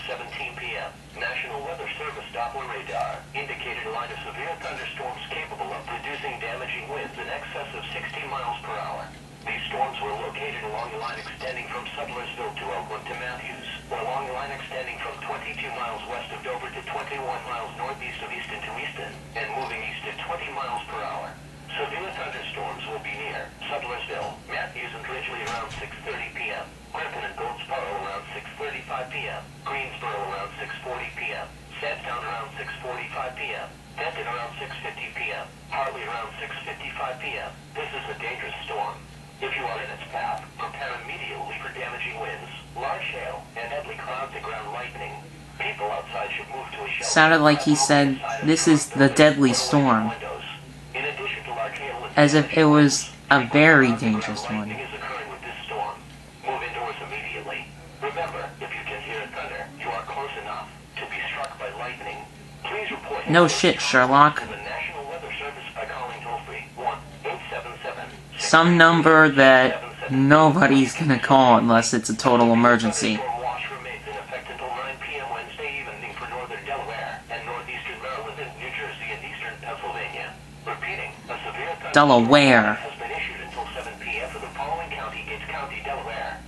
7:17 p.m., National Weather Service Doppler radar indicated a line of severe thunderstorms capable of producing damaging winds in excess of 60 miles per hour. These storms were located along a line extending from Sudlersville to Oakland to Matthews, or along a line extending from 22 miles west of Dover to 21 miles northeast of Easton to Easton, and moving east at 20 miles per hour. Severe thunderstorms will be near Sudlersville, Matthews, and Ridgely around 6:30 p.m., Griffin and Goldsboro around 6:35 p.m., Greensboro around 6:40 p.m., Sandtown around 6:45 p.m., Denton around 6:50 p.m., Harley around 6:55 p.m. This is a dangerous storm. If you are in its path, prepare immediately for damaging winds, large hail, and deadly clouds and ground lightning. People outside should move to a shelter. Sounded like he said, "This is the deadly storm." In addition to large hail and As if it was a very dangerous one. lightning is occurring with this storm. Move indoors immediately. Remember, if you can hear thunder, you are close enough to be struck by lightning. Please report No shit, Sherlock. to the National Weather Service by calling toll-free 1-877. Some number that nobody's gonna call unless it's a total emergency. Watch remains in effect until 9 p.m. Wednesday evening for northern Delaware and northeastern Maryland and New Jersey and eastern Pennsylvania. Repeating, a severe Delaware. has been issued until 7 p.m. for the following county: Gates County, Delaware,